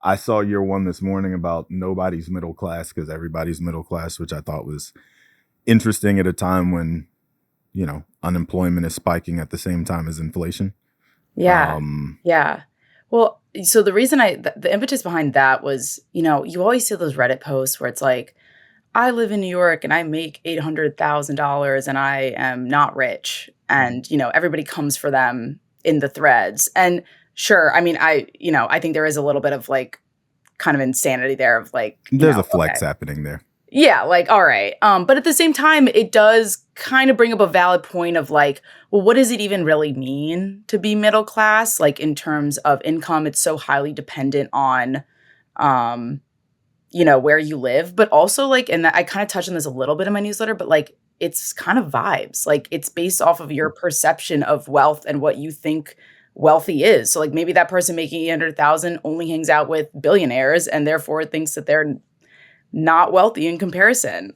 I saw your one this morning about nobody's middle class because everybody's middle class, which I thought was interesting at a time when, unemployment is spiking at the same time as inflation. Yeah. Yeah. Well, so the reason the impetus behind that was, you always see those Reddit posts where it's like, I live in New York and I make $800,000 and I am not rich. And, everybody comes for them in the threads. And sure, I mean, I think there is a little bit of like kind of insanity there of like, there's a flex happening there. Yeah, like, all right. But at the same time, it does kind of bring up a valid point of like, well, what does it even really mean to be middle class? Like in terms of income, it's so highly dependent on, where you live, but also like, and I kind of touched on this a little bit in my newsletter, but like, it's kind of vibes. Like it's based off of your perception of wealth and what you think wealthy is. So like maybe that person making 800,000 only hangs out with billionaires and therefore thinks that they're not wealthy in comparison.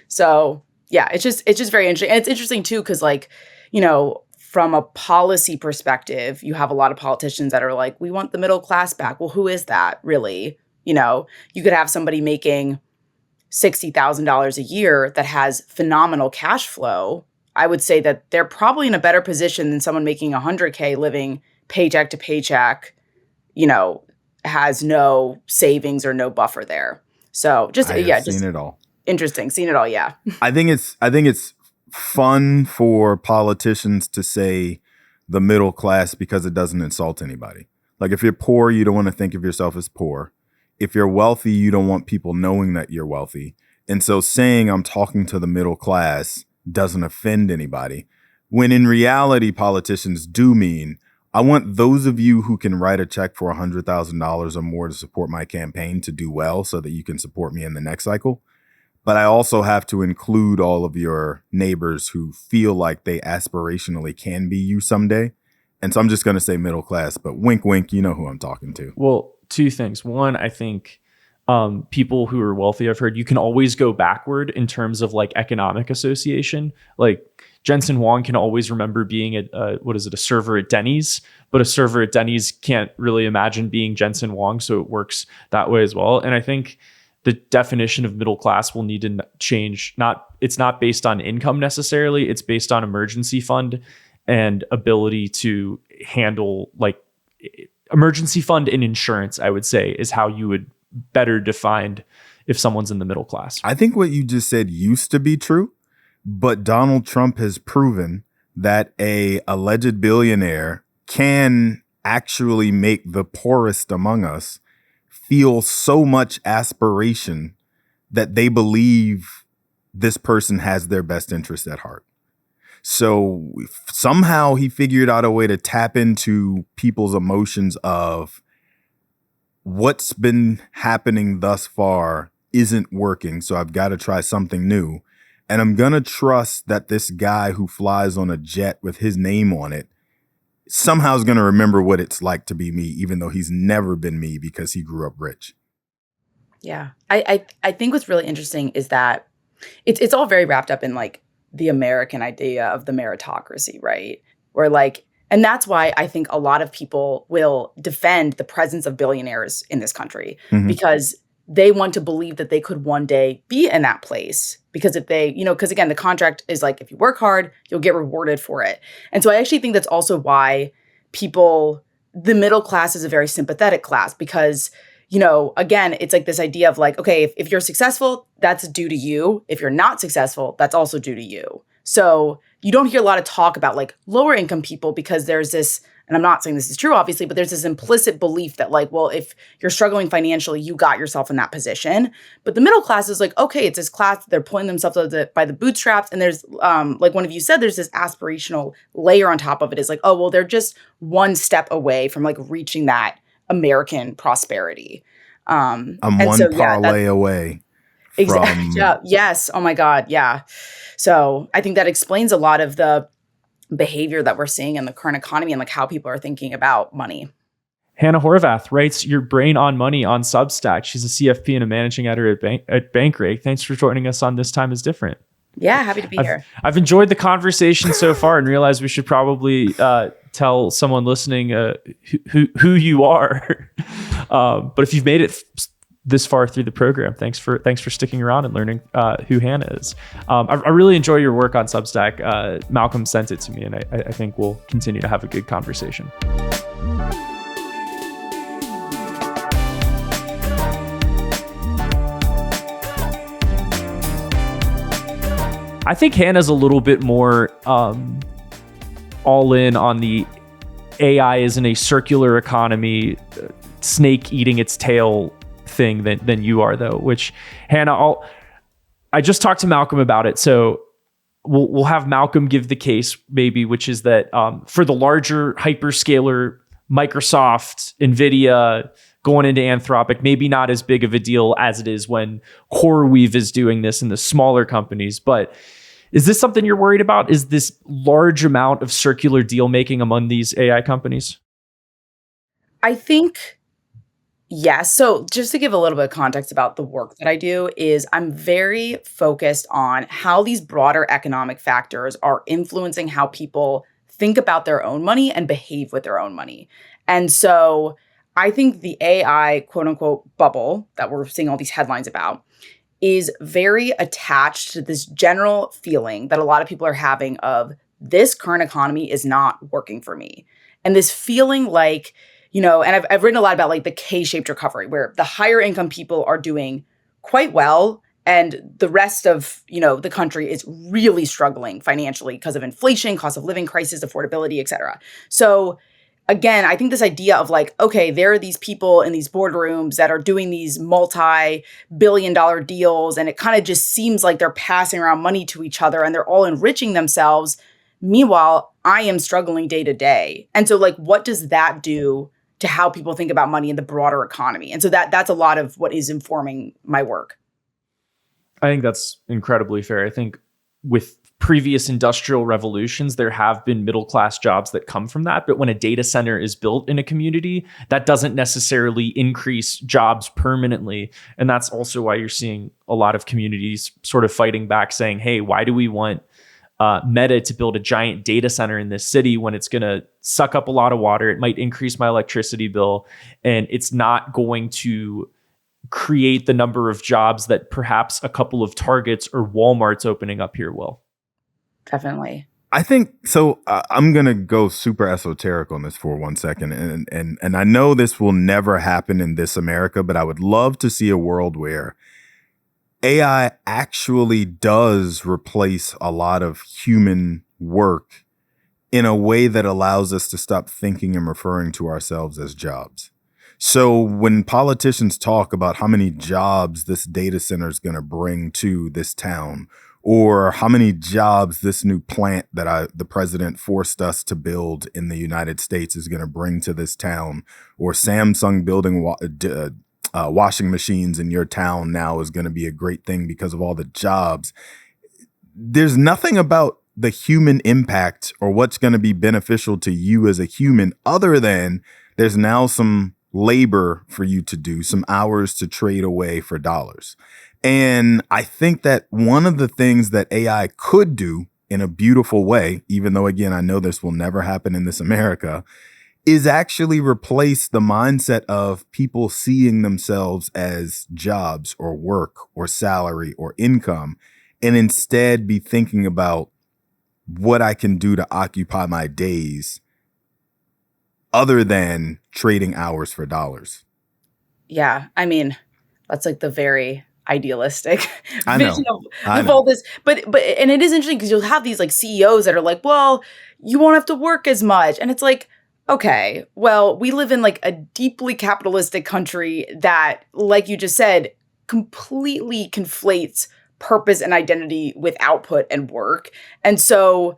So yeah, it's just very interesting. And it's interesting too, because like, from a policy perspective, you have a lot of politicians that are like, we want the middle class back. Well, who is that really? You could have somebody making $60,000 a year that has phenomenal cash flow. I would say that they're probably in a better position than someone making $100K living paycheck to paycheck, has no savings or no buffer there. So seen it all. Interesting. Seen it all. Yeah. I think it's fun for politicians to say the middle class because it doesn't insult anybody. Like if you're poor, you don't want to think of yourself as poor. If you're wealthy, you don't want people knowing that you're wealthy. And so saying I'm talking to the middle class doesn't offend anybody. When in reality, politicians do mean, I want those of you who can write a check for $100,000 or more to support my campaign to do well so that you can support me in the next cycle. But I also have to include all of your neighbors who feel like they aspirationally can be you someday. And so I'm just going to say middle class, but wink, wink, you know who I'm talking to. Well, two things. One, I think people who are wealthy, I've heard you can always go backward in terms of like economic association. Like Jensen Huang can always remember being a server at Denny's, but a server at Denny's can't really imagine being Jensen Huang. So it works that way as well. And I think the definition of middle class will need to change. It's not based on income necessarily. It's based on emergency fund and ability to handle like emergency fund and insurance, I would say, is how you would better define if someone's in the middle class. I think what you just said used to be true, but Donald Trump has proven that a alleged billionaire can actually make the poorest among us feel so much aspiration that they believe this person has their best interest at heart. So somehow he figured out a way to tap into people's emotions of what's been happening thus far isn't working. So I've got to try something new. And I'm going to trust that this guy who flies on a jet with his name on it somehow is going to remember what it's like to be me, even though he's never been me because he grew up rich. Yeah. I think what's really interesting is that it's all very wrapped up in like the American idea of the meritocracy, right? Where like, and that's why I think a lot of people will defend the presence of billionaires in this country because they want to believe that they could one day be in that place. Because if they, because again, the contract is like, if you work hard, you'll get rewarded for it. And so I actually think that's also why the middle class is a very sympathetic class because, again, it's like this idea of like, okay, if you're successful, that's due to you. If you're not successful, that's also due to you. So you don't hear a lot of talk about like lower income people because there's this, and I'm not saying this is true, obviously, but there's this implicit belief that like, well, if you're struggling financially, you got yourself in that position. But the middle class is like, okay, it's this class, they're pulling themselves by the bootstraps. And there's like one of you said, there's this aspirational layer on top of it is like, oh, well, they're just one step away from like reaching that American prosperity. I'm one parlay away. Exactly. Yeah. Yes. Oh my God. Yeah. So I think that explains a lot of the behavior that we're seeing in the current economy and like how people are thinking about money. Hanna Horvath writes Your Brain on Money on Substack. She's a CFP and a managing editor at Bankrate. Thanks for joining us on This Time is Different. Yeah, happy to be here. I've enjoyed the conversation so far and realized we should probably tell someone listening who you are. But if you've made it this far through the program, thanks for sticking around and learning who Hanna is. I really enjoy your work on Substack. Malcolm sent it to me, and I think we'll continue to have a good conversation. I think Hanna's a little bit more all in on the AI isn't a circular economy, snake eating its tail thing than you are, though. Which, Hanna, I just talked to Malcolm about it, so we'll have Malcolm give the case, maybe, which is that for the larger hyperscaler, Microsoft, Nvidia, going into Anthropic, maybe not as big of a deal as it is when CoreWeave is doing this in the smaller companies. But is this something you're worried about? Is this large amount of circular deal making among these AI companies? I think, yes. So just to give a little bit of context about the work that I do is I'm very focused on how these broader economic factors are influencing how people think about their own money and behave with their own money. And so I think the AI quote unquote bubble that we're seeing all these headlines about is very attached to this general feeling that a lot of people are having of this current economy is not working for me. And this feeling like, and I've written a lot about like the K-shaped recovery where the higher income people are doing quite well and the rest of, the country is really struggling financially because of inflation, cost of living crisis, affordability, et cetera. So again, I think this idea of like, okay, there are these people in these boardrooms that are doing these multi-billion-dollar deals, and it kind of just seems like they're passing around money to each other and they're all enriching themselves. Meanwhile, I am struggling day to day. And so like, what does that do to how people think about money in the broader economy? And so that's a lot of what is informing my work. I think that's incredibly fair. I think with previous industrial revolutions, there have been middle-class jobs that come from that. But when a data center is built in a community, that doesn't necessarily increase jobs permanently. And that's also why you're seeing a lot of communities sort of fighting back saying, hey, why do we want Meta to build a giant data center in this city when it's going to suck up a lot of water? It might increase my electricity bill, and it's not going to create the number of jobs that perhaps a couple of Targets or Walmarts opening up here will. Definitely. I think so. I'm going to go super esoteric on this for 1 second. And I know this will never happen in this America, but I would love to see a world where AI actually does replace a lot of human work in a way that allows us to stop thinking and referring to ourselves as jobs. So when politicians talk about how many jobs this data center is going to bring to this town, or how many jobs this new plant that the president forced us to build in the United States is going to bring to this town, or Samsung building washing machines in your town now is going to be a great thing because of all the jobs. There's nothing about the human impact or what's going to be beneficial to you as a human other than there's now some labor for you to do, some hours to trade away for dollars. And I think that one of the things that AI could do in a beautiful way, even though, again, I know this will never happen in this America, is actually replace the mindset of people seeing themselves as jobs or work or salary or income, and instead be thinking about what I can do to occupy my days other than trading hours for dollars. Yeah. I mean, that's like the very idealistic vision I of know. all this. But and it is interesting because you'll have these like CEOs that are like, well, you won't have to work as much. And it's like, okay, well, we live in like a deeply capitalistic country that, like you just said, completely conflates purpose and identity with output and work. And so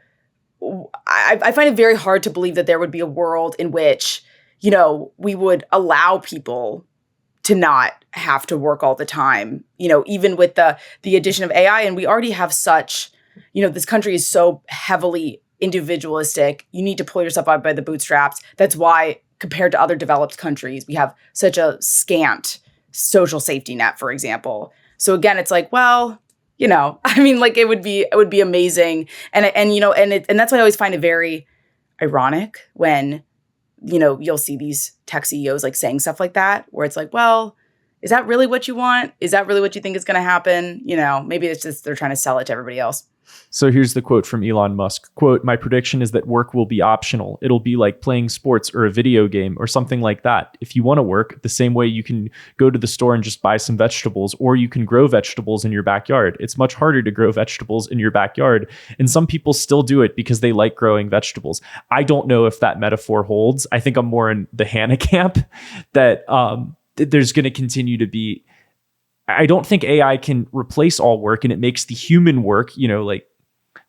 I find it very hard to believe that there would be a world in which, we would allow people to not have to work all the time, even with the addition of AI. And we already have such, this country is so heavily individualistic. You need to pull yourself up by the bootstraps. That's why, compared to other developed countries, we have such a scant social safety net, for example. So again, it's like, well, I mean, like it would be amazing. And that's why I always find it very ironic when, you'll see these tech CEOs like saying stuff like that, where it's like, well, is that really what you want? Is that really what you think is going to happen? Maybe it's just they're trying to sell it to everybody else. So here's the quote from Elon Musk. Quote, "My prediction is that work will be optional. It'll be like playing sports or a video game or something like that. If you want to work, the same way you can go to the store and just buy some vegetables, or you can grow vegetables in your backyard. It's much harder to grow vegetables in your backyard. And some people still do it because they like growing vegetables." I don't know if that metaphor holds. I think I'm more in the Hanna camp that there's going to continue to be. I don't think AI can replace all work, and it makes the human work, like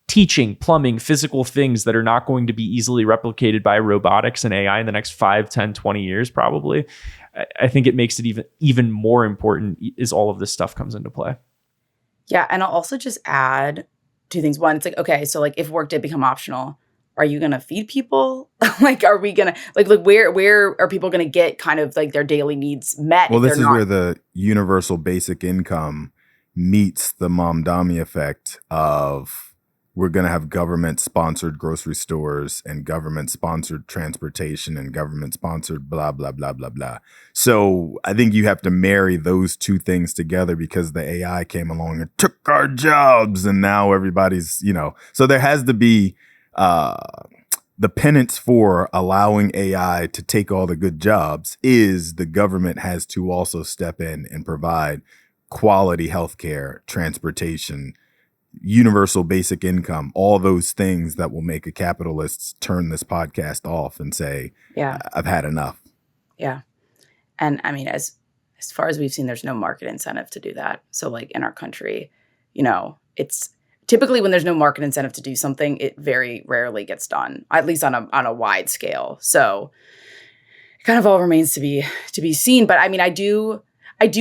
teaching, plumbing, physical things that are not going to be easily replicated by robotics and AI in the next 5, 10, 20 years, probably. I think it makes it even more important as all of this stuff comes into play. Yeah. And I'll also just add 2 things. One, it's like, okay, so like if work did become optional, are you going to feed people? Like, are we going to like where are people going to get kind of like their daily needs met? Well, this is where the universal basic income meets the Mamdani effect of we're going to have government-sponsored grocery stores and government-sponsored transportation and government-sponsored blah, blah, blah, blah, blah. So I think you have to marry those 2 things together because the AI came along and took our jobs, and now everybody's, So there has to be the penance for allowing AI to take all the good jobs is the government has to also step in and provide quality healthcare, transportation, universal basic income, all those things that will make a capitalist turn this podcast off and say, yeah, I've had enough. Yeah. And I mean, as far as we've seen, there's no market incentive to do that. So like in our country, it's typically when there's no market incentive to do something, it very rarely gets done, at least on a wide scale. So it kind of all remains to be seen. But I mean, I do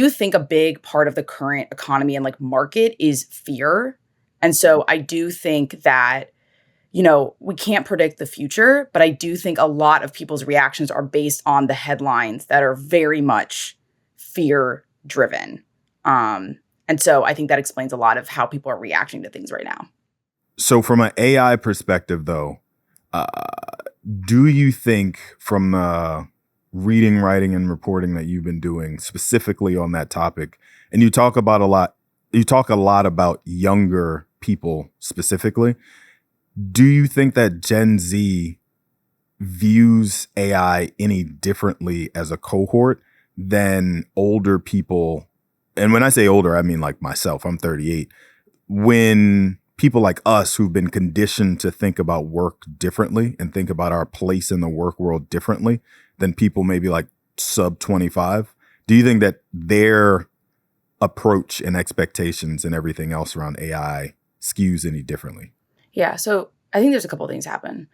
think a big part of the current economy and like market is fear. And so I do think that, we can't predict the future, but I do think a lot of people's reactions are based on the headlines that are very much fear driven. And so I think that explains a lot of how people are reacting to things right now. So from an AI perspective, though, do you think from the reading, writing, and reporting that you've been doing specifically on that topic, and you talk a lot about younger people specifically, do you think that Gen Z views AI any differently as a cohort than older people? And when I say older, I mean like myself, I'm 38. When people like us who've been conditioned to think about work differently and think about our place in the work world differently than people maybe like sub 25, do you think that their approach and expectations and everything else around AI skews any differently? Yeah. So I think there's a couple of things happening.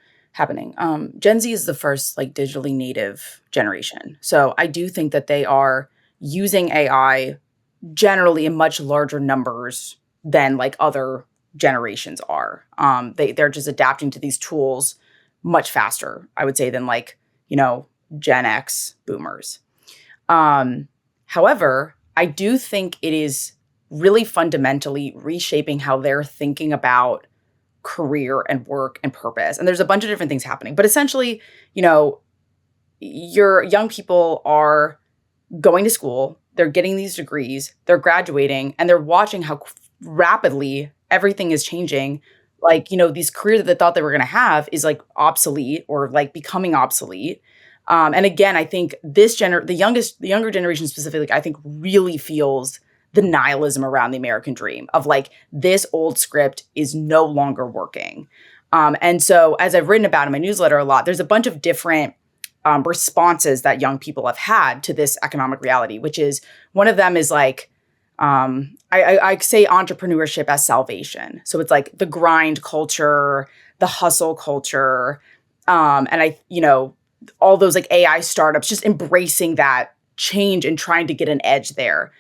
Gen Z is the first like digitally native generation. So I do think that they are using AI generally in much larger numbers than like other generations are. They're just adapting to these tools much faster, I would say, than like, Gen X boomers. However, I do think it is really fundamentally reshaping how they're thinking about career and work and purpose. And there's a bunch of different things happening. But essentially, your young people are going to school, they're getting these degrees, they're graduating, and they're watching how rapidly everything is changing. Like, these careers that they thought they were going to have is like obsolete or like becoming obsolete. And again, I think the younger generation specifically, I think really feels the nihilism around the American dream of like, this old script is no longer working. And so as I've written about in my newsletter a lot, there's a bunch of different responses that young people have had to this economic reality, which is one of them is like, I say entrepreneurship as salvation. So it's like the grind culture, the hustle culture, and all those like AI startups just embracing that change and trying to get an edge there.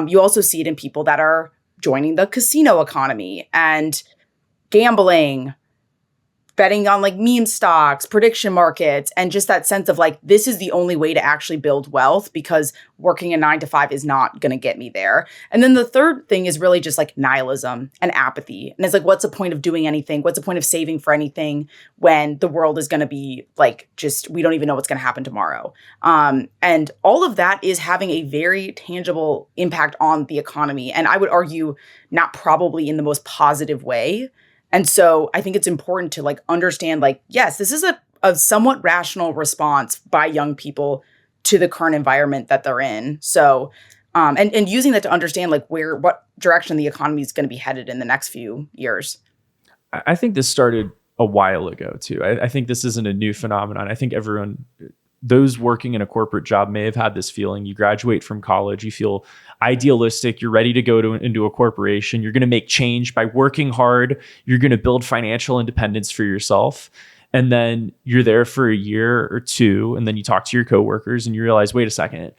You also see it in people that are joining the casino economy and gambling, betting on like meme stocks, prediction markets, and just that sense of like, this is the only way to actually build wealth because working a 9 to 5 is not going to get me there. And then the third thing is really just like nihilism and apathy. And it's like, what's the point of doing anything? What's the point of saving for anything when the world is going to be like, just, we don't even know what's going to happen tomorrow. And all of that is having a very tangible impact on the economy. And I would argue not probably in the most positive way. And so I think it's important to like understand like, yes, this is a somewhat rational response by young people to the current environment that they're in. So, and using that to understand like what direction the economy is going to be headed in the next few years. I think this started a while ago too. I think this isn't a new phenomenon. I think those working in a corporate job may have had this feeling. You graduate from college, you feel idealistic, you're ready to go into a corporation, you're going to make change by working hard, you're going to build financial independence for yourself. And then you're there for a year or two, and then you talk to your coworkers and you realize, wait a second,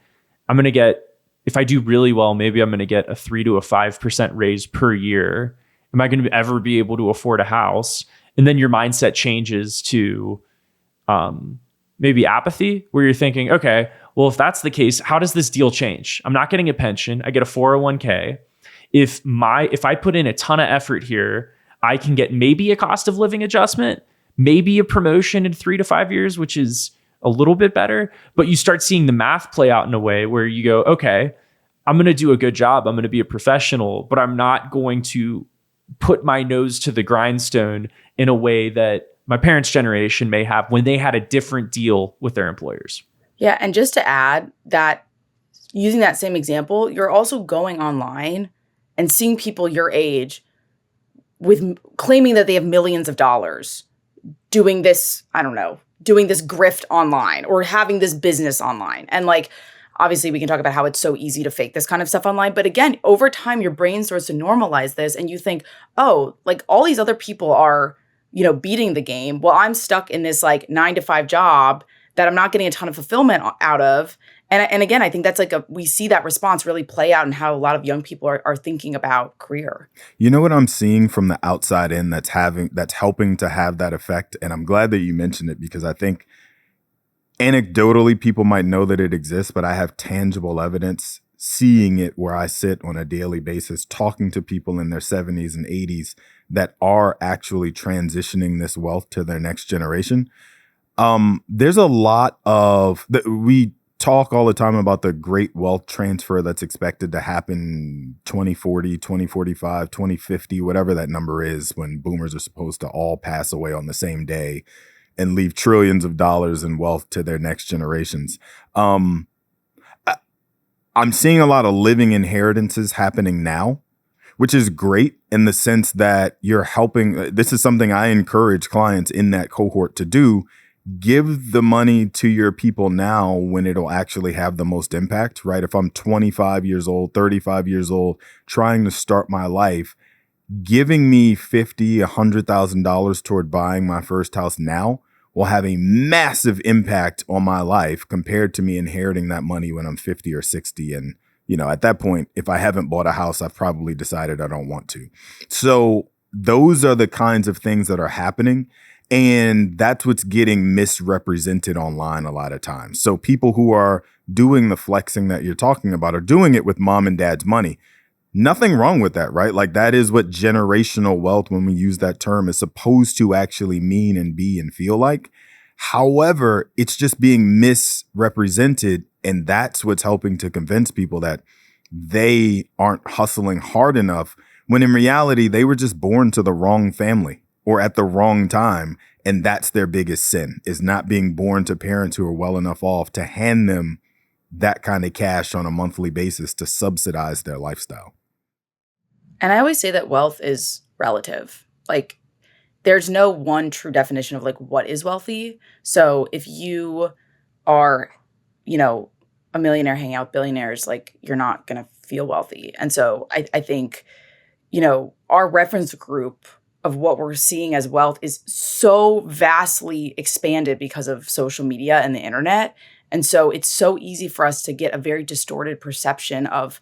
if I do really well, maybe I'm going to get a 3 to 5% raise per year. Am I going to ever be able to afford a house? And then your mindset changes to, maybe apathy, where you're thinking, okay, well, if that's the case, how does this deal change? I'm not getting a pension. I get a 401k. If I put in a ton of effort here, I can get maybe a cost of living adjustment, maybe a promotion in 3 to 5 years, which is a little bit better. But you start seeing the math play out in a way where you go, okay, I'm going to do a good job. I'm going to be a professional, but I'm not going to put my nose to the grindstone in a way that my parents' generation may have when they had a different deal with their employers. Yeah. And just to add that, using that same example, you're also going online and seeing people your age with claiming that they have millions of dollars doing this, doing this grift online or having this business online. And like, obviously we can talk about how it's so easy to fake this kind of stuff online. But again, over time, your brain starts to normalize this and you think, oh, like all these other people are, beating the game. Well, I'm stuck in this like 9 to 5 job that I'm not getting a ton of fulfillment out of. And again, I think that's like we see that response really play out in how a lot of young people are thinking about career. You know what I'm seeing from the outside in that's helping to have that effect? And I'm glad that you mentioned it because I think anecdotally people might know that it exists, but I have tangible evidence seeing it where I sit on a daily basis, talking to people in their 70s and 80s that are actually transitioning this wealth to their next generation. There's a lot we talk all the time about the great wealth transfer that's expected to happen 2040, 2045, 2050, whatever that number is, when boomers are supposed to all pass away on the same day and leave trillions of dollars in wealth to their next generations. I'm seeing a lot of living inheritances happening now, which is great in the sense that you're helping. This is something I encourage clients in that cohort to do. Give the money to your people now when it'll actually have the most impact, right? If I'm 25 years old, 35 years old, trying to start my life, giving me $50,000, $100,000 toward buying my first house now will have a massive impact on my life compared to me inheriting that money when I'm 50 or 60. And, at that point, if I haven't bought a house, I've probably decided I don't want to. So those are the kinds of things that are happening. And that's what's getting misrepresented online a lot of times. So people who are doing the flexing that you're talking about are doing it with mom and dad's money. Nothing wrong with that, right? Like that is what generational wealth, when we use that term, is supposed to actually mean and be and feel like. However, it's just being misrepresented. And that's what's helping to convince people that they aren't hustling hard enough, when in reality, they were just born to the wrong family or at the wrong time. And that's their biggest sin, is not being born to parents who are well enough off to hand them that kind of cash on a monthly basis to subsidize their lifestyle. And I always say that wealth is relative. Like, there's no one true definition of like what is wealthy. So if you are, a millionaire hanging out with billionaires, like you're not going to feel wealthy. And so I think, our reference group of what we're seeing as wealth is so vastly expanded because of social media and the internet. And so it's so easy for us to get a very distorted perception of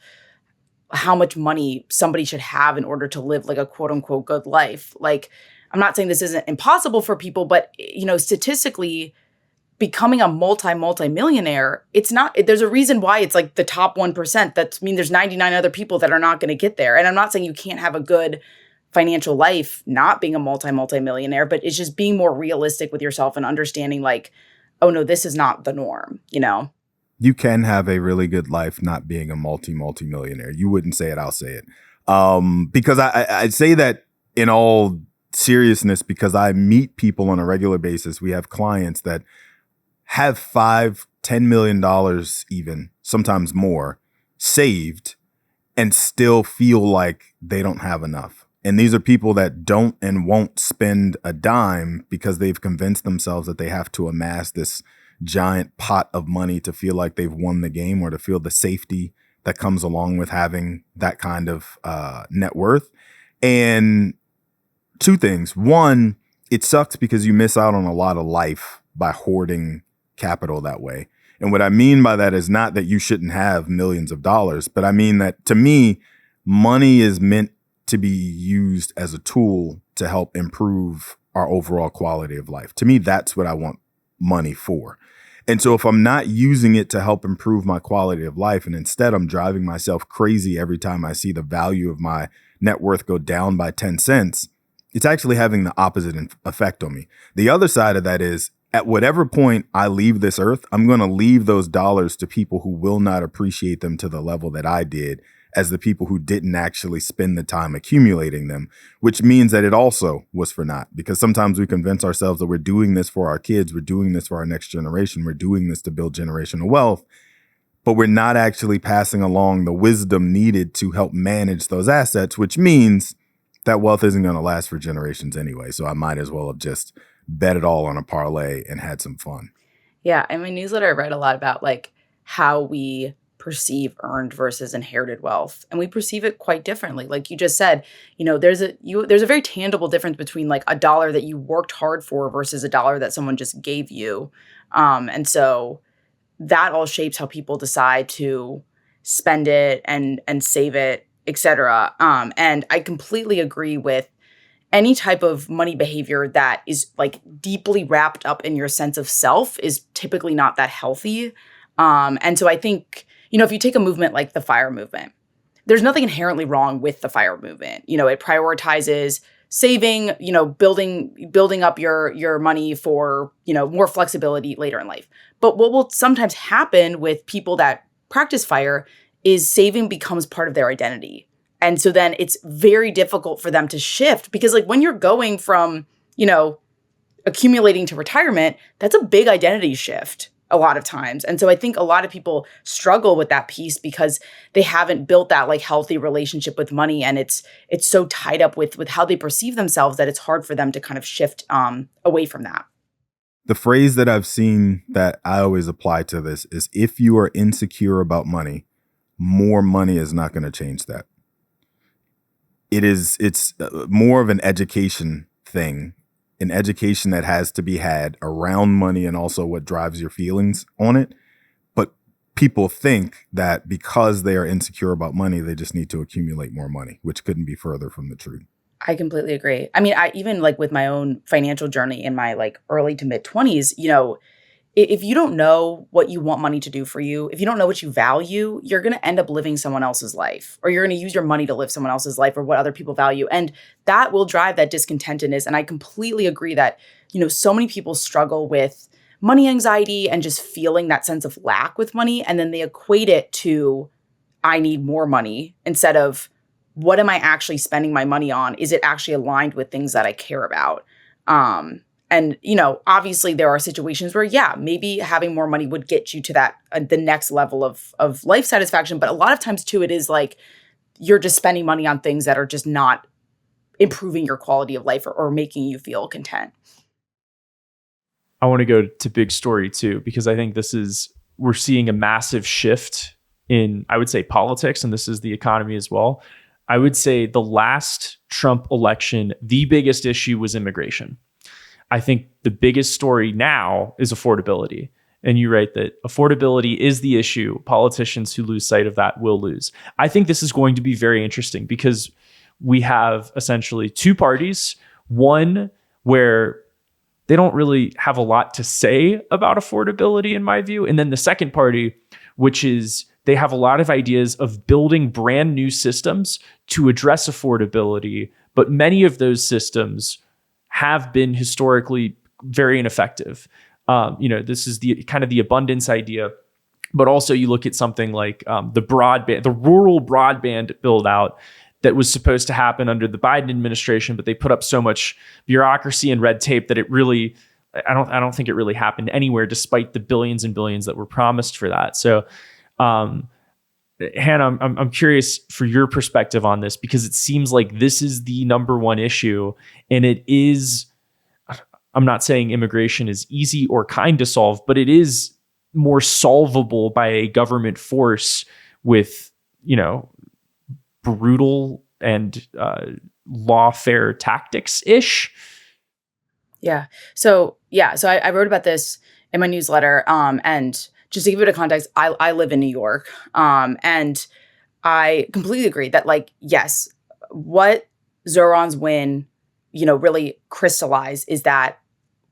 how much money somebody should have in order to live like a quote unquote good life. Like, I'm not saying this isn't impossible for people, but statistically, becoming a multi-millionaire, it's not, there's a reason why it's like the top 1%. That's mean there's 99 other people that are not going to get there. And I'm not saying you can't have a good financial life not being a multi-millionaire, but it's just being more realistic with yourself and understanding like, oh no, this is not the norm, You can have a really good life not being a multi-millionaire. You wouldn't say it, I'll say it. Because I'd say that in all seriousness, because I meet people on a regular basis. We have clients that have $5-10 million, even sometimes more, saved and still feel like they don't have enough. And these are people that don't and won't spend a dime because they've convinced themselves that they have to amass this giant pot of money to feel like they've won the game, or to feel the safety that comes along with having that kind of net worth. And two things. One, it sucks because you miss out on a lot of life by hoarding capital that way. And what I mean by that is not that you shouldn't have millions of dollars, but I mean that, to me, money is meant to be used as a tool to help improve our overall quality of life. To me, that's what I want money for. And so if I'm not using it to help improve my quality of life, and instead I'm driving myself crazy every time I see the value of my net worth go down by 10 cents, it's actually having the opposite effect on me. The other side of that is, at whatever point I leave this earth, I'm going to leave those dollars to people who will not appreciate them to the level that I did, as the people who didn't actually spend the time accumulating them, which means that it also was for naught. Because sometimes we convince ourselves that we're doing this for our kids, we're doing this for our next generation, we're doing this to build generational wealth, but we're not actually passing along the wisdom needed to help manage those assets, which means that wealth isn't going to last for generations anyway. So I might as well have just bet it all on a parlay and had some fun. Yeah. In my newsletter, I read a lot about like how we perceive earned versus inherited wealth. And we perceive it quite differently. Like you just said, there's a very tangible difference between like a dollar that you worked hard for versus a dollar that someone just gave you. And so that all shapes how people decide to spend it and save it, etc. And I completely agree with any type of money behavior that is like deeply wrapped up in your sense of self is typically not that healthy. And so I think, if you take a movement like the FIRE movement, there's nothing inherently wrong with the FIRE movement. It prioritizes saving, building up your money for, more flexibility later in life. But what will sometimes happen with people that practice FIRE is saving becomes part of their identity. And so then it's very difficult for them to shift, because like when you're going from, accumulating to retirement, that's a big identity shift a lot of times. And so I think a lot of people struggle with that piece because they haven't built that like healthy relationship with money. And it's so tied up with how they perceive themselves that it's hard for them to kind of shift away from that. The phrase that I've seen that I always apply to this is, if you are insecure about money, more money is not going to change that. It's more of an education thing, an education that has to be had around money and also what drives your feelings on it. But people think that because they are insecure about money, they just need to accumulate more money, which couldn't be further from the truth. I completely agree. I mean, I even like with my own financial journey in my like early to mid 20s, if you don't know what you want money to do for you, if you don't know what you value, you're going to end up living someone else's life, or you're going to use your money to live someone else's life, or what other people value. And that will drive that discontentedness. And I completely agree that, so many people struggle with money anxiety and just feeling that sense of lack with money. And then they equate it to, I need more money, instead of, what am I actually spending my money on? Is it actually aligned with things that I care about? And, obviously there are situations where, yeah, maybe having more money would get you to that, the next level of life satisfaction. But a lot of times too, it is like you're just spending money on things that are just not improving your quality of life or making you feel content. I want to go to big story too, because I think we're seeing a massive shift in, I would say, politics, and this is the economy as well. I would say the last Trump election, the biggest issue was immigration. I think the biggest story now is affordability. And you write that affordability is the issue. Politicians who lose sight of that will lose. I think this is going to be very interesting because we have essentially two parties. One where they don't really have a lot to say about affordability, in my view. And then the second party, which is they have a lot of ideas of building brand new systems to address affordability, but many of those systems have been historically very ineffective. This is the kind of the abundance idea, but also you look at something like the rural broadband build out that was supposed to happen under the Biden administration, but they put up so much bureaucracy and red tape that it really, I don't think it really happened anywhere, despite the billions and billions that were promised for that. So, Hanna, I'm curious for your perspective on this, because it seems like this is the number one issue, and it is. I'm not saying immigration is easy or kind to solve, but it is more solvable by a government force with, brutal and lawfare tactics ish. Yeah. So I wrote about this in my newsletter. And just to give it a context, I live in New York. And I completely agree that, like, yes, what Zoran's win, really crystallized is that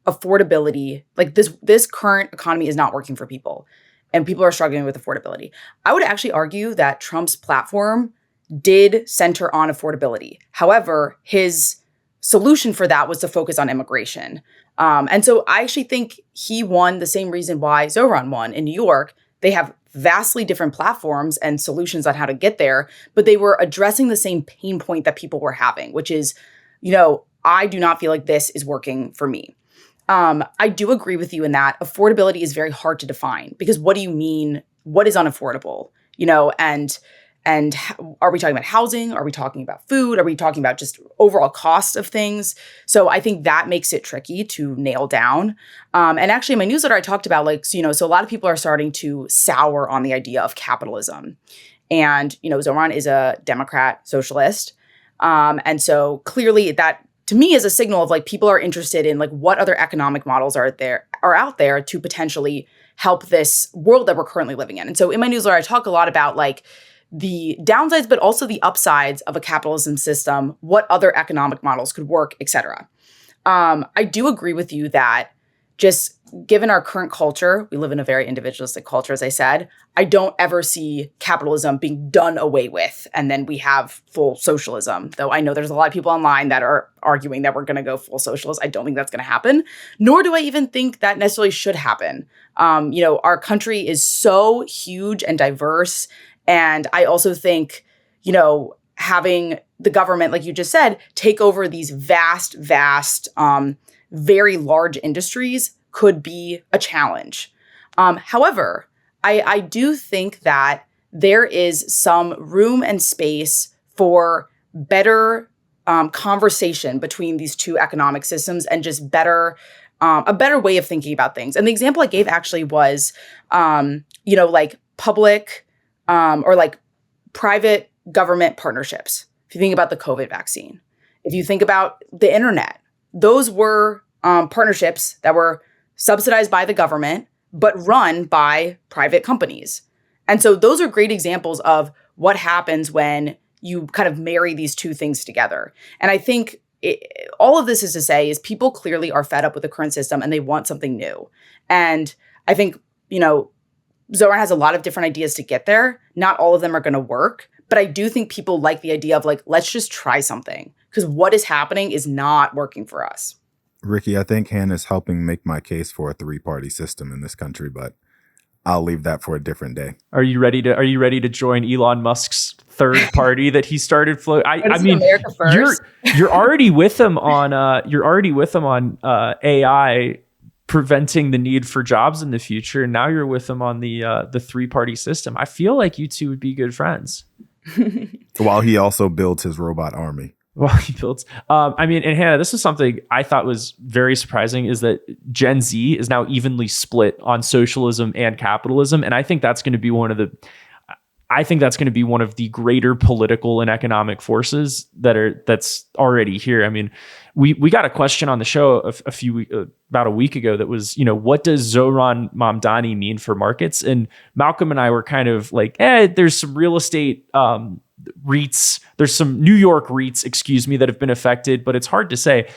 affordability, like this current economy is not working for people, and people are struggling with affordability. I would actually argue that Trump's platform did center on affordability. However, his solution for that was to focus on immigration. And so I actually think he won the same reason why Zoran won in New York. They have vastly different platforms and solutions on how to get there, but they were addressing the same pain point that people were having, which is, I do not feel like this is working for me. I do agree with you in that affordability is very hard to define, because what do you mean? What is unaffordable? And are we talking about housing? Are we talking about food? Are we talking about just overall cost of things? So I think that makes it tricky to nail down. And actually in my newsletter, I talked about so a lot of people are starting to sour on the idea of capitalism. And, Zoran is a Democrat socialist. And so clearly that, to me, is a signal of people are interested in what other economic models are out there to potentially help this world that we're currently living in. And so in my newsletter, I talk a lot about the downsides, but also the upsides of a capitalism system, what other economic models could work, et cetera. I do agree with you that just given our current culture, we live in a very individualistic culture, as I said, I don't ever see capitalism being done away with, and then we have full socialism. Though I know there's a lot of people online that are arguing that we're going to go full socialist. I don't think that's going to happen, nor do I even think that necessarily should happen. Our country is so huge and diverse. And I also think, having the government, like you just said, take over these vast, very large industries could be a challenge. However, I do think that there is some room and space for better conversation between these two economic systems, and just a better way of thinking about things. And the example I gave actually was, public or private government partnerships. If you think about the COVID vaccine, if you think about the internet, those were partnerships that were subsidized by the government, but run by private companies. And so those are great examples of what happens when you kind of marry these two things together. And I think all of this is to say is people clearly are fed up with the current system and they want something new. And I think, Zoran has a lot of different ideas to get there. Not all of them are going to work, but I do think people like the idea of let's just try something, because what is happening is not working for us. Ricky, I think Hannah's helping make my case for a three-party system in this country, but I'll leave that for a different day. Are you ready to join Elon Musk's third party that he started floating? I mean, America first. You're already with him on AI preventing the need for jobs in the future. And now you're with him on the three-party system. I feel like you two would be good friends. While he also builds his robot army. Well, he builds. And Hanna, this is something I thought was very surprising, is that Gen Z is now evenly split on socialism and capitalism. And I think that's going to be one of the greater political and economic forces that's already here. I mean, we got a question on the show about a week ago that was, what does Zoran Mamdani mean for markets? And Malcolm and I were kind of like, there's some real estate REITs. There's some New York REITs, excuse me, that have been affected, but it's hard to say.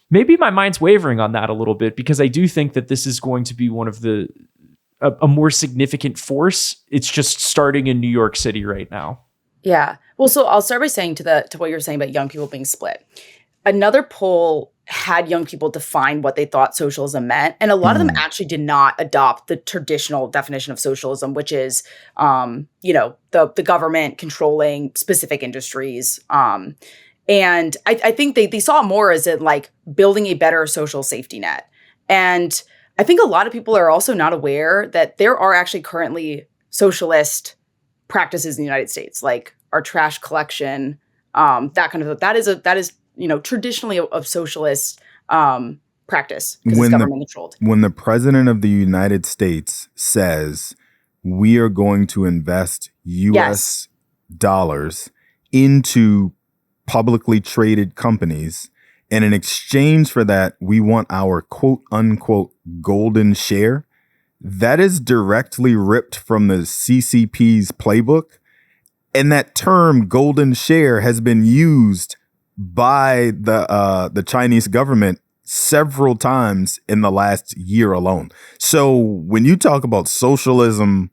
Maybe my mind's wavering on that a little bit, because I do think that this is going to be one of a more significant force. It's just starting in New York City right now. Yeah. Well, so I'll start by saying to what you're saying about young people being split. Another poll had young people define what they thought socialism meant. And a lot of them actually did not adopt the traditional definition of socialism, which is, the government controlling specific industries. And I think they saw it more as in like building a better social safety net. And I think a lot of people are also not aware that there are actually currently socialist practices in the United States, like our trash collection, that kind of, that is traditionally a socialist practice because it's government controlled. When the president of the United States says we are going to invest U.S. dollars into publicly traded companies, and in exchange for that, we want our quote unquote golden share, that is directly ripped from the CCP's playbook. And that term golden share has been used by the Chinese government several times in the last year alone. So when you talk about socialism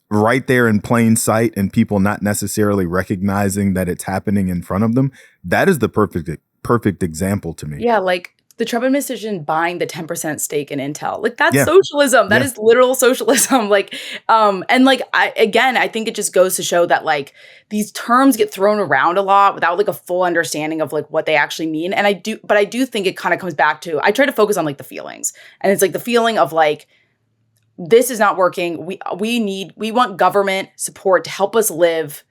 right there in plain sight and people not necessarily recognizing that it's happening in front of them, that is the perfect example to me. Yeah, like the Trump administration buying the 10% stake in Intel. Like that's socialism. That is literal socialism. Like, I think it just goes to show that like these terms get thrown around a lot without like a full understanding of like what they actually mean. And I do think it kind of comes back to, I try to focus on like the feelings. And it's like the feeling of like, this is not working. We want government support to help us live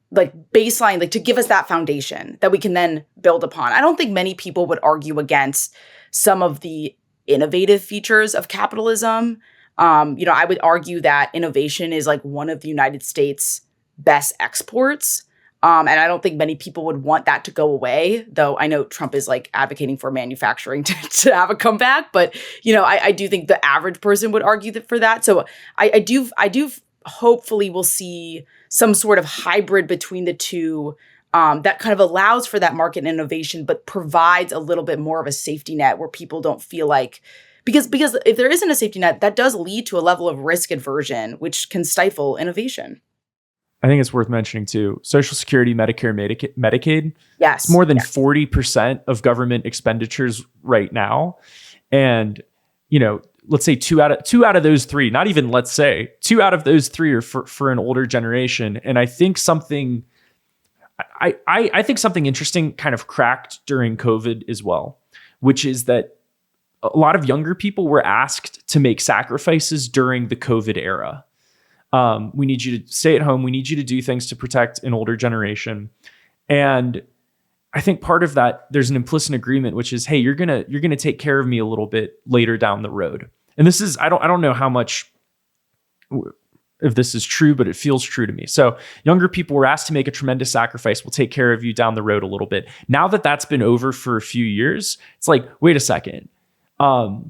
like baseline, like to give us that foundation that we can then build upon. I don't think many people would argue against some of the innovative features of capitalism. I would argue that innovation is like one of the United States' best exports. And I don't think many people would want that to go away, though I know Trump is like advocating for manufacturing to have a comeback. But, I do think the average person would argue for that. So I do hopefully we'll see some sort of hybrid between the two that kind of allows for that market innovation, but provides a little bit more of a safety net where people don't feel like, because if there isn't a safety net, that does lead to a level of risk aversion, which can stifle innovation. I think it's worth mentioning too, Social Security, Medicare, Medicaid. Yes. It's more than 40% of government expenditures right now. And, let's say two out of those three, not even let's say, 2 out of those 3 are for an older generation. And I think something interesting kind of cracked during COVID as well, which is that a lot of younger people were asked to make sacrifices during the COVID era. We need you to stay at home. We need you to do things to protect an older generation. And I think part of that, there's an implicit agreement, which is, hey, you're gonna take care of me a little bit later down the road. And this is, I don't know how much, if this is true, but it feels true to me. So younger people were asked to make a tremendous sacrifice. We'll take care of you down the road a little bit. Now that that's been over for a few years, it's like, wait a second. We're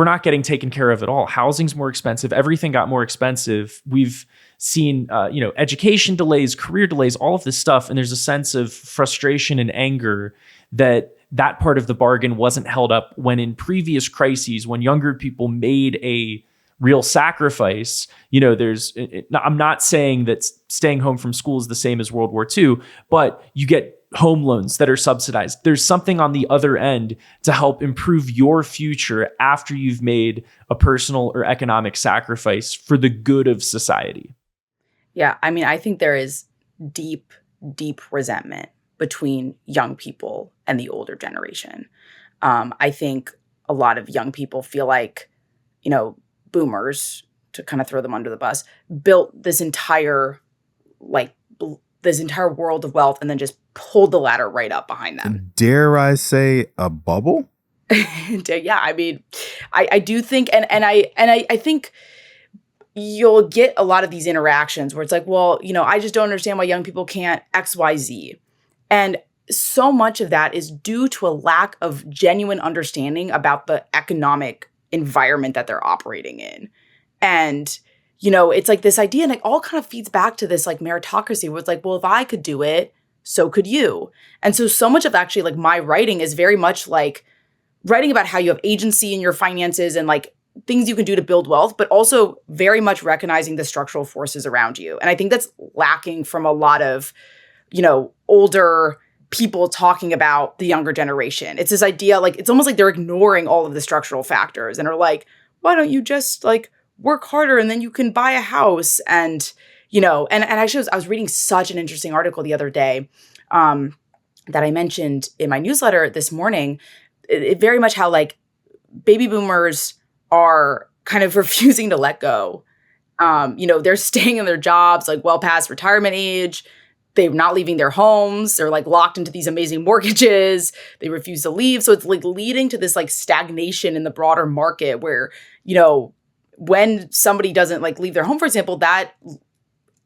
not getting taken care of at all. Housing's more expensive. Everything got more expensive. We've seen, education delays, career delays, all of this stuff. And there's a sense of frustration and anger that part of the bargain wasn't held up when in previous crises, when younger people made a real sacrifice, I'm not saying that staying home from school is the same as World War II, but you get home loans that are subsidized. There's something on the other end to help improve your future after you've made a personal or economic sacrifice for the good of society. Yeah, I mean, I think there is deep, deep resentment between young people and the older generation. I think a lot of young people feel like, boomers, to kind of throw them under the bus, built this entire world of wealth and then just pulled the ladder right up behind them. Dare I say a bubble? Yeah, I mean, I do think, and I think you'll get a lot of these interactions where it's like, well, I just don't understand why young people can't X, Y, Z. And so much of that is due to a lack of genuine understanding about the economic environment that they're operating in. And, it's like this idea, and it all kind of feeds back to this like meritocracy where it's like, well, if I could do it, so could you. And so much of actually like my writing is very much like writing about how you have agency in your finances and like things you can do to build wealth, but also very much recognizing the structural forces around you. And I think that's lacking from a lot of, older people talking about the younger generation. It's this idea, like, it's almost like they're ignoring all of the structural factors and are like, why don't you just like work harder and then you can buy a house? And, and actually I was reading such an interesting article the other day that I mentioned in my newsletter this morning. It very much how like baby boomers are kind of refusing to let go. They're staying in their jobs like well past retirement age. They're not leaving their homes. They're like locked into these amazing mortgages. They refuse to leave. So it's like leading to this like stagnation in the broader market where, when somebody doesn't like leave their home, for example, that,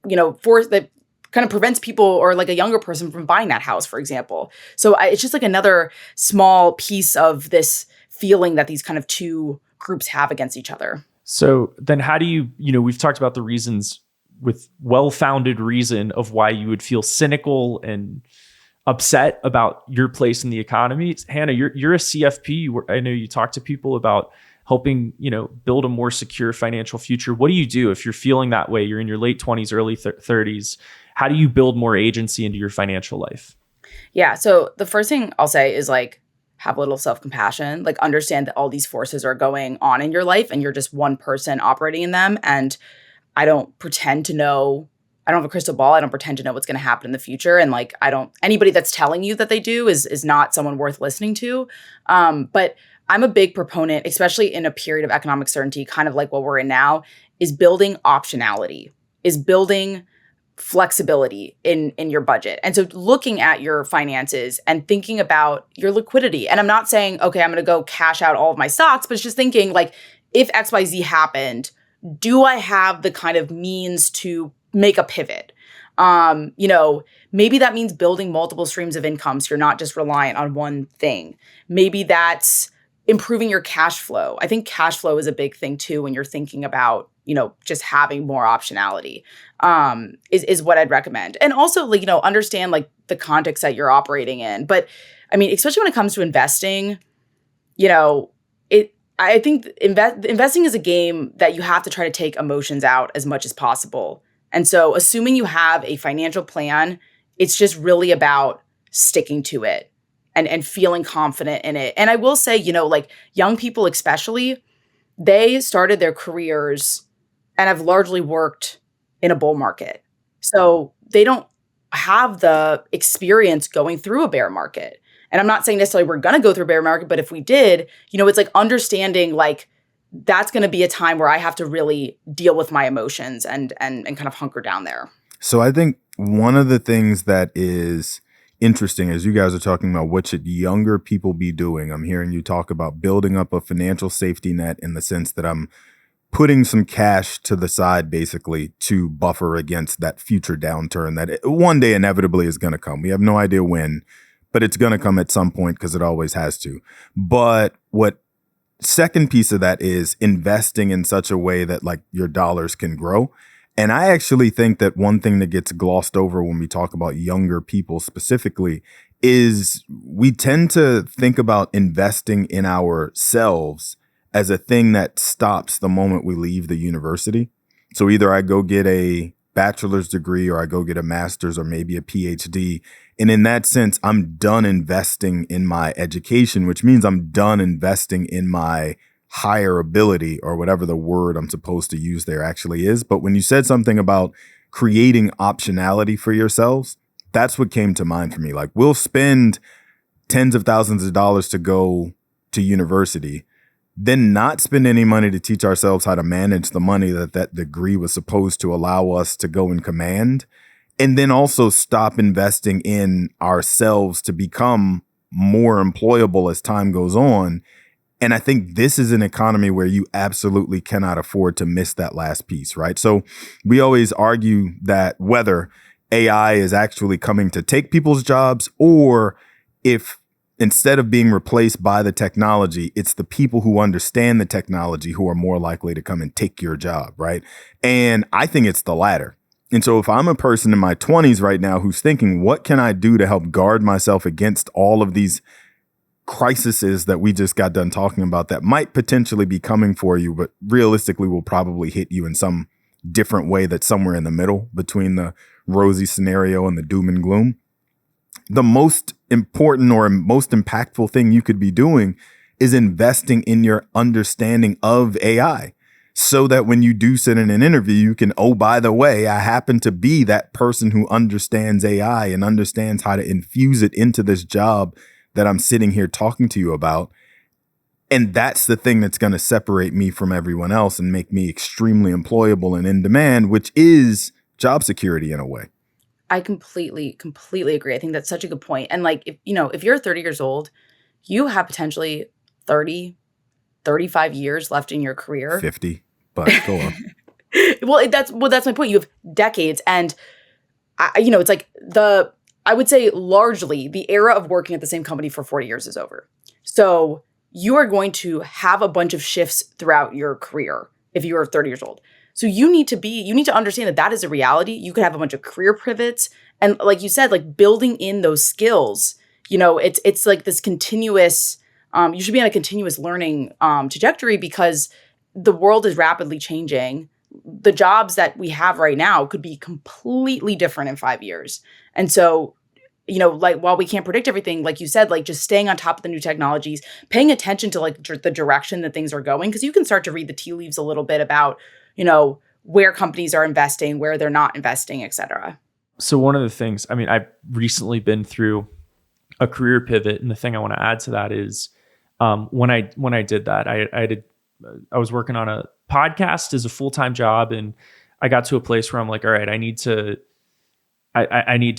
that kind of prevents people or like a younger person from buying that house, for example. So it's just like another small piece of this feeling that these kind of two groups have against each other. So then how do you, we've talked about the reasons with well-founded reason of why you would feel cynical and upset about your place in the economy. Hanna, you're a CFP. I know you talk to people about helping, build a more secure financial future. What do you do if you're feeling that way? You're in your late 20s, early 30s. How do you build more agency into your financial life? Yeah. So the first thing I'll say is like, have a little self-compassion, like understand that all these forces are going on in your life and you're just one person operating in them. And I don't pretend to know, I don't have a crystal ball. I don't pretend to know what's going to happen in the future. And like, anybody that's telling you that they do is not someone worth listening to. But I'm a big proponent, especially in a period of economic certainty, kind of like what we're in now, is building optionality, is building flexibility in your budget. And so looking at your finances and thinking about your liquidity. And I'm not saying, okay, I'm going to go cash out all of my stocks, but it's just thinking like, if XYZ happened, do I have the kind of means to make a pivot? Maybe that means building multiple streams of income so you're not just reliant on one thing. Maybe that's improving your cash flow. I think cash flow is a big thing too when you're thinking about, just having more optionality, is what I'd recommend. And also like, understand like the context that you're operating in. But I mean, especially when it comes to investing, I think investing is a game that you have to try to take emotions out as much as possible. And so assuming you have a financial plan, it's just really about sticking to it and feeling confident in it. And I will say, like young people especially, they started their careers and have largely worked in a bull market. So they don't have the experience going through a bear market. And I'm not saying necessarily we're going to go through a bear market, but if we did, it's like understanding like that's going to be a time where I have to really deal with my emotions and kind of hunker down there. So I think one of the things that is interesting as you guys are talking about what should younger people be doing, I'm hearing you talk about building up a financial safety net in the sense that I'm putting some cash to the side basically to buffer against that future downturn that one day inevitably is going to come. We have no idea when, but it's going to come at some point because it always has to. But what second piece of that is investing in such a way that like your dollars can grow. And I actually think that one thing that gets glossed over when we talk about younger people specifically is we tend to think about investing in ourselves as a thing that stops the moment we leave the university. So either I go get a bachelor's degree or I go get a master's or maybe a PhD. And in that sense, I'm done investing in my education, which means I'm done investing in my higher ability or whatever the word I'm supposed to use there actually is. But when you said something about creating optionality for yourselves, that's what came to mind for me. Like we'll spend tens of thousands of dollars to go to university, then not spend any money to teach ourselves how to manage the money that degree was supposed to allow us to go and command. And then also stop investing in ourselves to become more employable as time goes on. And I think this is an economy where you absolutely cannot afford to miss that last piece, right? So we always argue that whether AI is actually coming to take people's jobs or if instead of being replaced by the technology, it's the people who understand the technology who are more likely to come and take your job, right? And I think it's the latter. And so if I'm a person in my 20s right now who's thinking, what can I do to help guard myself against all of these crises that we just got done talking about that might potentially be coming for you, but realistically will probably hit you in some different way that's somewhere in the middle between the rosy scenario and the doom and gloom. The most important or most impactful thing you could be doing is investing in your understanding of AI so that when you do sit in an interview, you can, oh, by the way, I happen to be that person who understands AI and understands how to infuse it into this job that I'm sitting here talking to you about. And that's the thing that's going to separate me from everyone else and make me extremely employable and in demand, which is job security in a way. I completely agree. I think that's such a good point. And like, if you're 30 years old, you have potentially 30, 35 years left in your career. 50, but go on. Well, that's my point. You have decades. And, it's like I would say largely the era of working at the same company for 40 years is over. So you are going to have a bunch of shifts throughout your career if you are 30 years old. So you need to understand that is a reality. You could have a bunch of career pivots. And like you said, like building in those skills, it's like this continuous, you should be on a continuous learning trajectory because the world is rapidly changing. The jobs that we have right now could be completely different in 5 years. And so, like while we can't predict everything, like you said, like just staying on top of the new technologies, paying attention to like the direction that things are going, because you can start to read the tea leaves a little bit about where companies are investing, where they're not investing, et cetera. So one of the things, I've recently been through a career pivot, and the thing I want to add to that is when I did that, I was working on a podcast as a full-time job, and I got to a place where I'm like, all right, I need to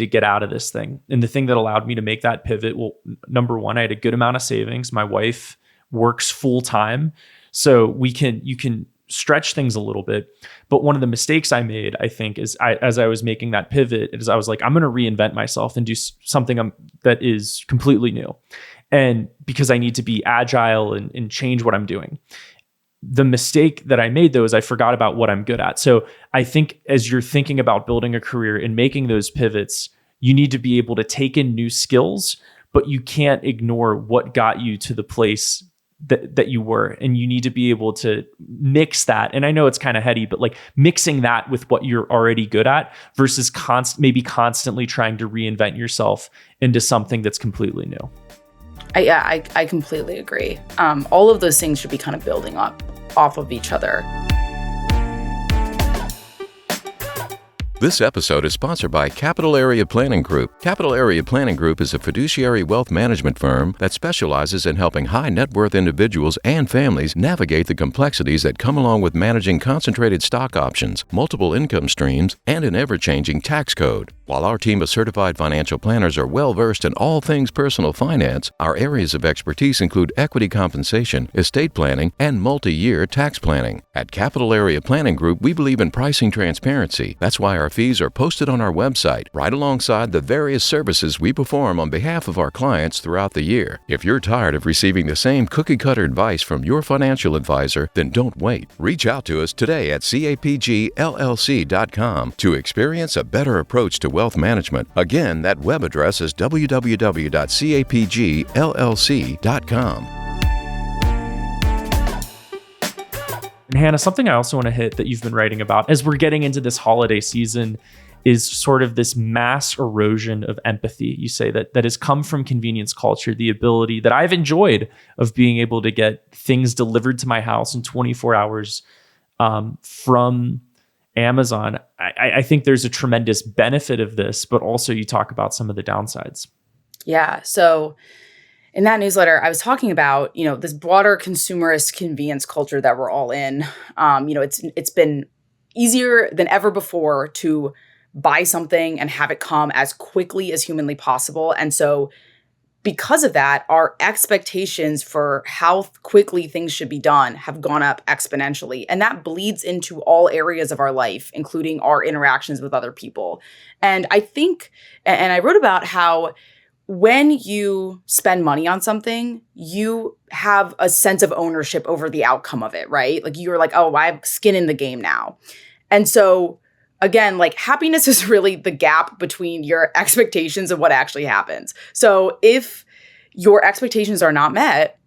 get out of this thing. And the thing that allowed me to make that pivot, well, number one, I had a good amount of savings. My wife works full-time, so you can stretch things a little bit. But one of the mistakes I made, I think, is as I was making that pivot, is I was like, I'm going to reinvent myself and do something that is completely new. And because I need to be agile and change what I'm doing. The mistake that I made, though, is I forgot about what I'm good at. So I think as you're thinking about building a career and making those pivots, you need to be able to take in new skills, but you can't ignore what got you to the place that you were. And you need to be able to mix that. And I know it's kind of heady, but like mixing that with what you're already good at versus maybe constantly trying to reinvent yourself into something that's completely new. I completely agree. All of those things should be kind of building up off of each other. This episode is sponsored by Capital Area Planning Group. Capital Area Planning Group is a fiduciary wealth management firm that specializes in helping high net worth individuals and families navigate the complexities that come along with managing concentrated stock options, multiple income streams, and an ever-changing tax code. While our team of certified financial planners are well-versed in all things personal finance, our areas of expertise include equity compensation, estate planning, and multi-year tax planning. At Capital Area Planning Group, we believe in pricing transparency. That's why our fees are posted on our website, right alongside the various services we perform on behalf of our clients throughout the year. If you're tired of receiving the same cookie-cutter advice from your financial advisor, then don't wait. Reach out to us today at capgllc.com to experience a better approach to wealth management. Again, that web address is www.capgllc.com. And Hannah, something I also want to hit that you've been writing about as we're getting into this holiday season is sort of this mass erosion of empathy. You say that has come from convenience culture, the ability that I've enjoyed of being able to get things delivered to my house in 24 hours from Amazon. I think there's a tremendous benefit of this, but also you talk about some of the downsides. Yeah. So in that newsletter, I was talking about, this broader consumerist convenience culture that we're all in. It's been easier than ever before to buy something and have it come as quickly as humanly possible. And so because of that, our expectations for how quickly things should be done have gone up exponentially. And that bleeds into all areas of our life, including our interactions with other people. And I think, and I wrote about how when you spend money on something, you have a sense of ownership over the outcome of it, right? Like you're like, oh, I have skin in the game now. And so again, like happiness is really the gap between your expectations and what actually happens. So if your expectations are not met,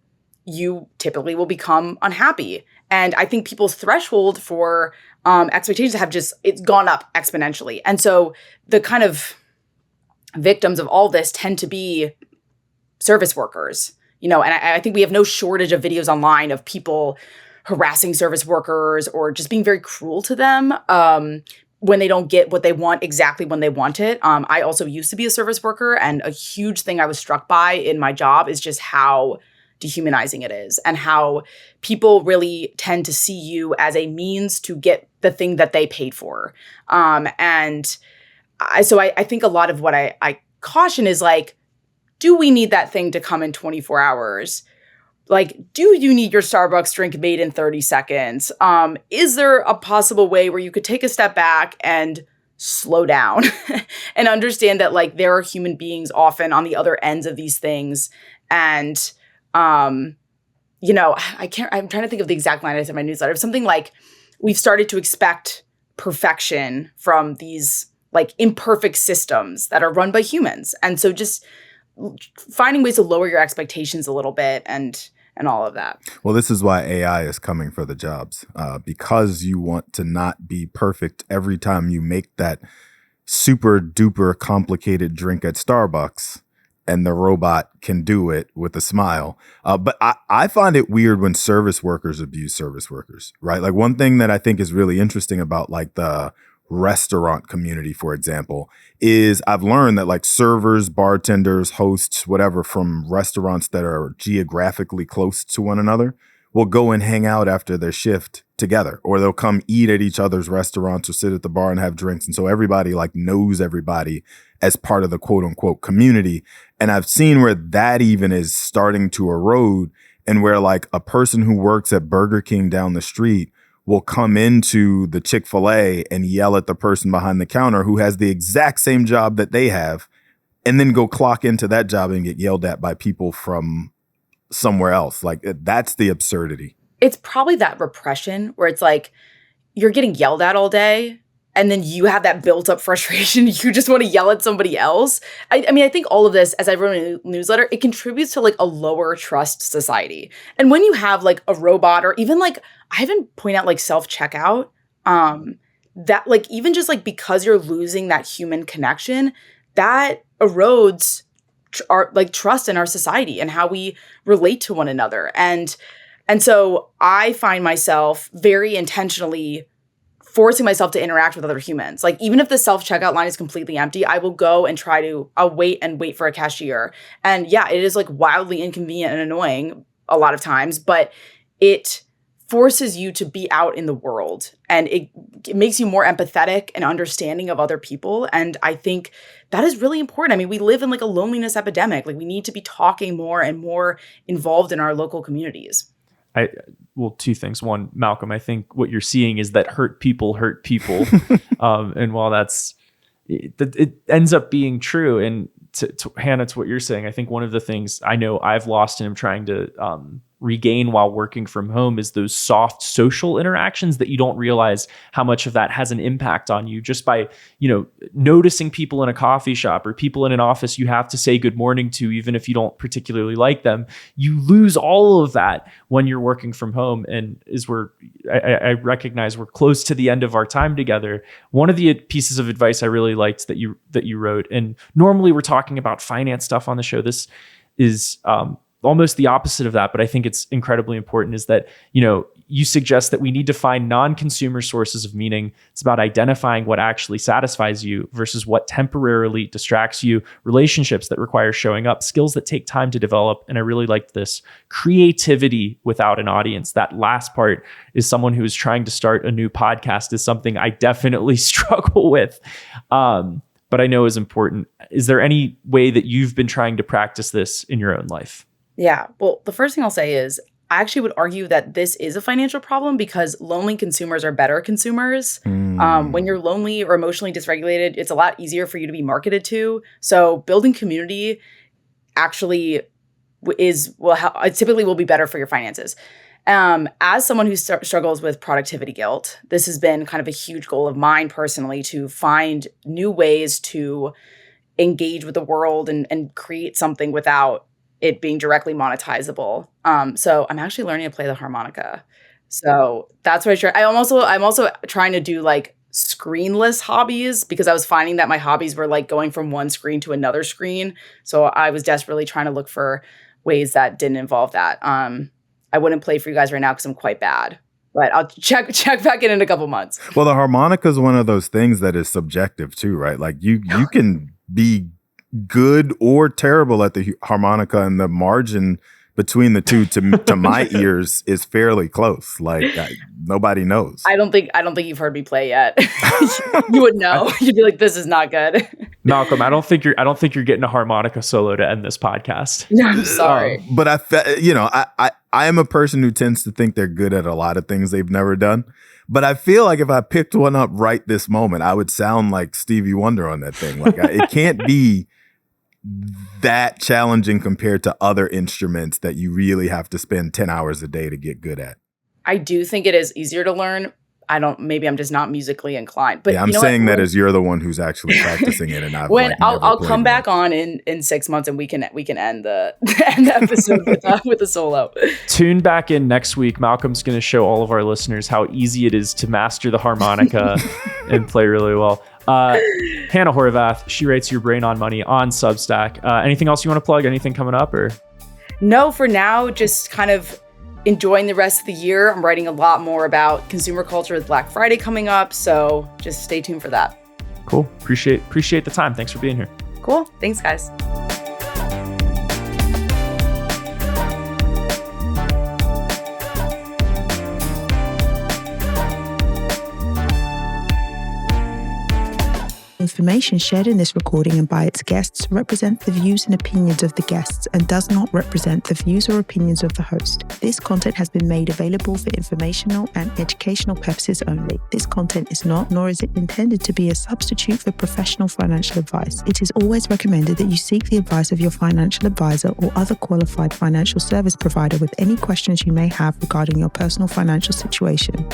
you typically will become unhappy. And I think people's threshold for expectations it's gone up exponentially. And so the kind of victims of all this tend to be service workers, and I think we have no shortage of videos online of people harassing service workers or just being very cruel to them when they don't get what they want exactly when they want it. I also used to be a service worker, and a huge thing I was struck by in my job is just how dehumanizing it is and how people really tend to see you as a means to get the thing that they paid for. So I think a lot of what I caution is like, do we need that thing to come in 24 hours? Like, do you need your Starbucks drink made in 30 seconds? Is there a possible way where you could take a step back and slow down and understand that like there are human beings often on the other ends of these things? And, I'm trying to think of the exact line I said in my newsletter. Something like, we've started to expect perfection from these like imperfect systems that are run by humans. And so just finding ways to lower your expectations a little bit and all of that. Well, this is why AI is coming for the jobs, because you want to not be perfect every time you make that super duper complicated drink at Starbucks, and the robot can do it with a smile. But I find it weird when service workers abuse service workers, right? Like one thing that I think is really interesting about like the restaurant community, for example, is I've learned that like servers, bartenders, hosts, whatever from restaurants that are geographically close to one another will go and hang out after their shift together, or they'll come eat at each other's restaurants or sit at the bar and have drinks. And so everybody like knows everybody as part of the quote unquote community. And I've seen where that even is starting to erode, and where like a person who works at Burger King down the street will come into the Chick-fil-A and yell at the person behind the counter who has the exact same job that they have, and then go clock into that job and get yelled at by people from somewhere else. Like that's the absurdity. It's probably that repression where it's like you're getting yelled at all day, and then you have that built up frustration. You just want to yell at somebody else. I mean, I think all of this, as I wrote in a newsletter, it contributes to like a lower trust society. And when you have like a robot, or even like, I even point out like self-checkout, that like, even just like because you're losing that human connection, that erodes our like trust in our society and how we relate to one another. And so I find myself very intentionally forcing myself to interact with other humans. Like even if the self-checkout line is completely empty, I will go and I'll wait for a cashier. And yeah, it is like wildly inconvenient and annoying a lot of times, but it forces you to be out in the world, and it makes you more empathetic and understanding of other people. And I think that is really important. I mean, we live in like a loneliness epidemic. Like we need to be talking more and more involved in our local communities. Well, two things. One, Malcolm, I think what you're seeing is that hurt people. And while it ends up being true, and to Hannah, to what you're saying, I think one of the things I know I've lost and I'm trying to regain while working from home is those soft social interactions that you don't realize how much of that has an impact on you just by, noticing people in a coffee shop or people in an office you have to say good morning to, even if you don't particularly like them. You lose all of that when you're working from home. And I recognize we're close to the end of our time together. One of the pieces of advice I really liked that you wrote, and normally we're talking about finance stuff on the show. This is almost the opposite of that, but I think it's incredibly important, is that, you suggest that we need to find non-consumer sources of meaning. It's about identifying what actually satisfies you versus what temporarily distracts you, relationships that require showing up, skills that take time to develop. And I really liked this creativity without an audience. That last part is someone who is trying to start a new podcast is something I definitely struggle with. But I know is important. Is there any way that you've been trying to practice this in your own life? Yeah. Well, the first thing I'll say is I actually would argue that this is a financial problem because lonely consumers are better consumers. When you're lonely or emotionally dysregulated, it's a lot easier for you to be marketed to. So building community actually typically will be better for your finances. As someone who struggles with productivity guilt, this has been kind of a huge goal of mine personally, to find new ways to engage with the world and create something without it being directly monetizable. So I'm actually learning to play the harmonica. So that's what I'm also trying to do like screenless hobbies, because I was finding that my hobbies were like going from one screen to another screen. So I was desperately trying to look for ways that didn't involve that. I wouldn't play for you guys right now because I'm quite bad, but I'll check back in a couple months. Well, the harmonica is one of those things that is subjective too, right? Like you can be good or terrible at the harmonica, and the margin between the two to my ears is fairly close. Like nobody knows. I don't think you've heard me play yet. You would know. You'd be like, this is not good. Malcolm, I don't think you're getting a harmonica solo to end this podcast. No, I'm sorry. But I am a person who tends to think they're good at a lot of things they've never done. But I feel like if I picked one up right this moment, I would sound like Stevie Wonder on that thing. Like it can't be that challenging compared to other instruments that you really have to spend 10 hours a day to get good at. I do think it is easier to learn. Maybe I'm just not musically inclined. But yeah, I'm saying that as you're the one who's actually practicing it, and I'll come back on in 6 months and we can end the episode with a solo. Tune back in next week. Malcolm's going to show all of our listeners how easy it is to master the harmonica and play really well. Hanna Horvath, she writes Your Brain on Money on Substack. Anything else you want to plug? Anything coming up? Or no, for now, just kind of enjoying the rest of the year. I'm writing a lot more about consumer culture with Black Friday coming up, so just stay tuned for that. Cool. Appreciate the time. Thanks for being here. Cool. Thanks, guys. Information shared in this recording and by its guests represent the views and opinions of the guests and does not represent the views or opinions of the host. This content has been made available for informational and educational purposes only. This content is not, nor is it intended to be, a substitute for professional financial advice. It is always recommended that you seek the advice of your financial advisor or other qualified financial service provider with any questions you may have regarding your personal financial situation.